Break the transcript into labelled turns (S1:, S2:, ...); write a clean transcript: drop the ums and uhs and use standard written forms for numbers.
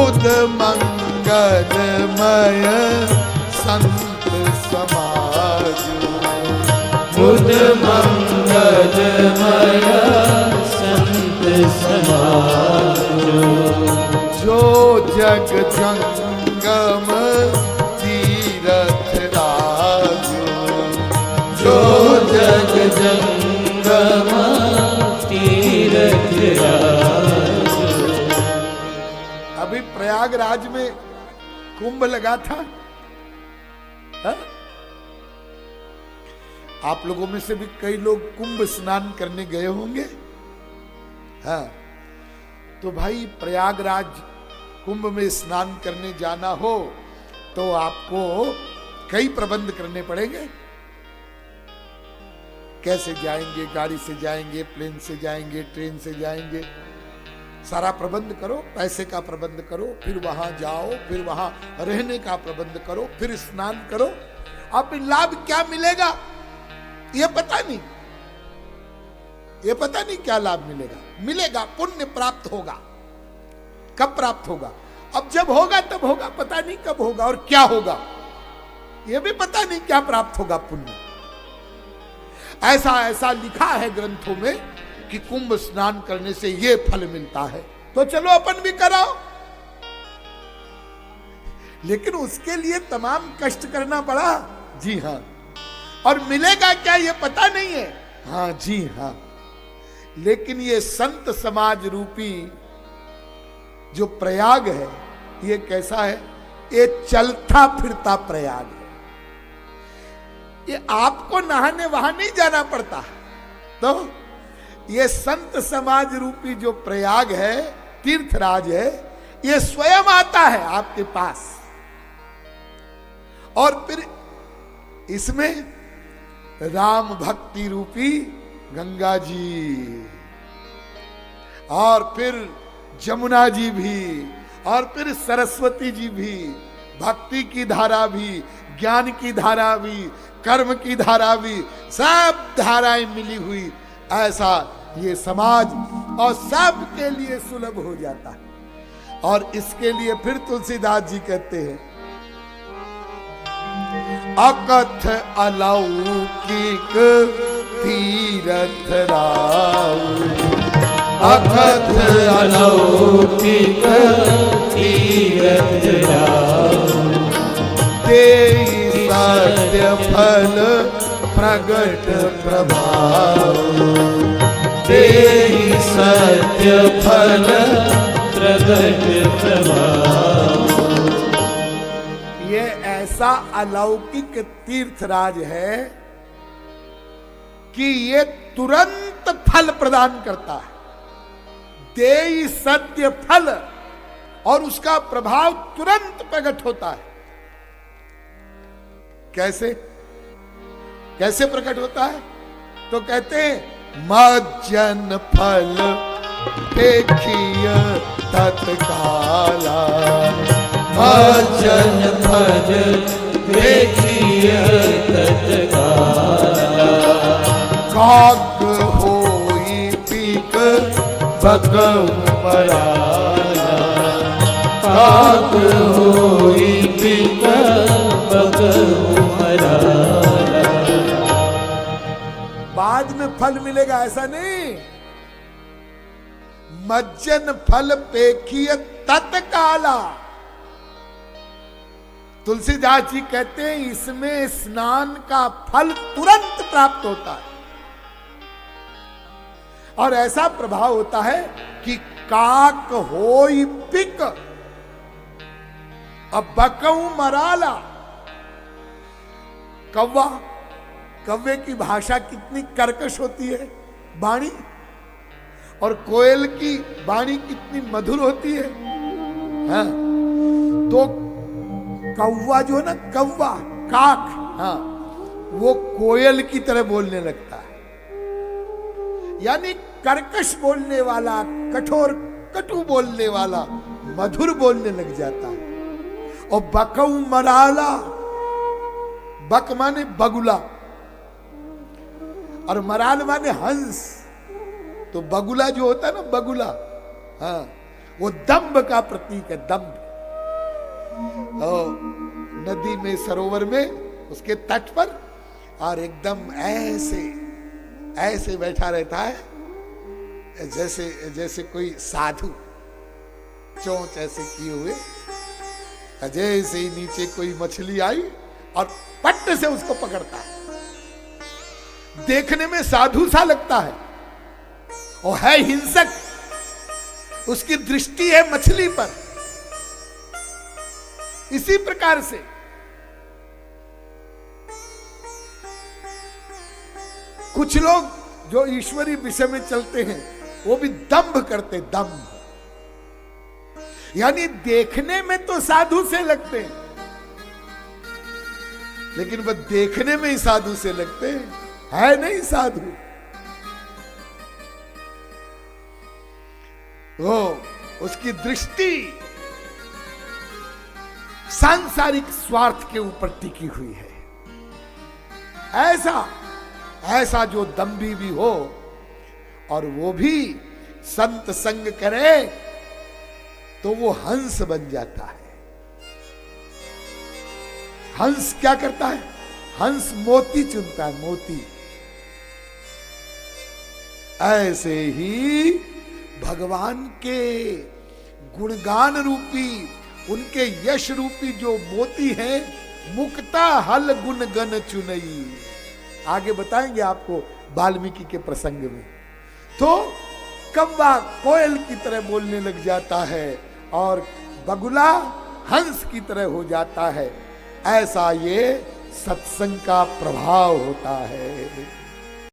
S1: बुध मंगलमय संत समाज,
S2: बुध मंगलमय संत समाज,
S1: जो जग जंगम तीरथ राज,
S2: जो जग जंगम तीरथ राज।
S1: अभी प्रयागराज में कुंभ लगा था, हा? आप लोगों में से भी कई लोग कुंभ स्नान करने गए होंगे। हाँ, तो भाई प्रयागराज कुंभ में स्नान करने जाना हो तो आपको कई प्रबंध करने पड़ेंगे। कैसे जाएंगे, गाड़ी से जाएंगे, प्लेन से जाएंगे, ट्रेन से जाएंगे, सारा प्रबंध करो, पैसे का प्रबंध करो, फिर वहां जाओ, फिर वहां रहने का प्रबंध करो, फिर स्नान करो। अब लाभ क्या मिलेगा ये पता नहीं, ये पता नहीं क्या लाभ मिलेगा। मिलेगा, पुण्य प्राप्त होगा। कब प्राप्त होगा? अब जब होगा तब होगा, पता नहीं कब होगा और क्या होगा, ये भी पता नहीं क्या प्राप्त होगा पुण्य। ऐसा ऐसा लिखा है ग्रंथों में कि कुंभ स्नान करने से ये फल मिलता है, तो चलो अपन भी कराओ। लेकिन उसके लिए तमाम कष्ट करना पड़ा। जी हाँ, और मिलेगा क्या ये पता नहीं है। हाँ जी हाँ, लेकिन ये संत समाज रूपी जो प्रयाग है, ये कैसा है? ये चलता फिरता प्रयाग है। ये आपको नहाने वहां नहीं जाना पड़ता। तो ये संत समाज रूपी जो प्रयाग है, तीर्थराज है, ये स्वयं आता है आपके पास। और फिर इसमें राम भक्ति रूपी गंगा जी, और फिर जमुना जी भी, और फिर सरस्वती जी भी, भक्ति की धारा भी, ज्ञान की धारा भी, कर्म की धारा भी, सब धाराएं मिली हुई ऐसा ये समाज और सबके लिए सुलभ हो जाता है। और इसके लिए फिर तुलसीदास जी कहते हैं, अकथ अलौकिक तीरथ राव,
S2: अकथ अलौकिक तीरथ राव,
S1: देहि सत्य फल प्रगट प्रभाव,
S2: देहि सत्य फल प्रगट प्रभाव।
S1: ये ऐसा अलौकिक तीर्थराज है कि ये तुरंत फल प्रदान करता है। देहि सत्य फल, और उसका प्रभाव तुरंत प्रकट होता है। कैसे कैसे प्रकट होता है? तो कहते हैं, मज्जन फल देखिय तत्काला,
S2: मज्जन फल देखिय तत्काला,
S1: काक होई पीक बकऊ मराला,
S2: काक होई पीक बकऊ मराला।
S1: बाद में फल मिलेगा ऐसा नहीं। मज्जन फल पेखिय तत्काला। तुलसीदास जी कहते हैं इसमें स्नान का फल तुरंत प्राप्त होता है। और ऐसा प्रभाव होता है कि काक होई पिक, अब बकऊ मराला। कौवा, कौवे की भाषा कितनी कर्कश होती है वाणी, और कोयल की वाणी कितनी मधुर होती है। हाँ, तो कौवा जो है ना, कौवा काक, हाँ, वो कोयल की तरह बोलने लगता है। यानी कर्कश बोलने वाला, कठोर कटु बोलने वाला, मधुर बोलने लग जाता है। और बकऊ मराला, बक माने बगुला और मराल माने हंस। तो बगुला जो होता है ना, बगुला, हाँ, वो दंभ का प्रतीक है, दंभ। नदी में, सरोवर में, उसके तट पर, और एकदम ऐसे ऐसे बैठा रहता है जैसे जैसे कोई साधु, चोंच ऐसे किए हुए, जैसे ही नीचे कोई मछली आई और पट्ट से उसको पकड़ता है। देखने में साधु सा लगता है और है हिंसक, उसकी दृष्टि है मछली पर। इसी प्रकार से कुछ लोग जो ईश्वरीय विषय में चलते हैं वो भी दंभ करते, दंभ। यानी देखने में तो साधु से लगते हैं, लेकिन वह देखने में ही साधु से लगते हैं, है नहीं साधु। वो उसकी दृष्टि सांसारिक स्वार्थ के ऊपर टिकी हुई है। ऐसा जो दंभी भी हो और वो भी संत संग करे तो वो हंस बन जाता है। हंस क्या करता है? हंस मोती चुनता है, मोती। ऐसे ही भगवान के गुणगान रूपी, उनके यश रूपी जो मोती हैं, मुक्ता हल गुण गन चुनई। आगे बताएंगे आपको वाल्मीकि के प्रसंग में। तो कौवा कोयल की तरह बोलने लग जाता है और बगुला हंस की तरह हो जाता है। ऐसा ये सत्संग का प्रभाव होता है।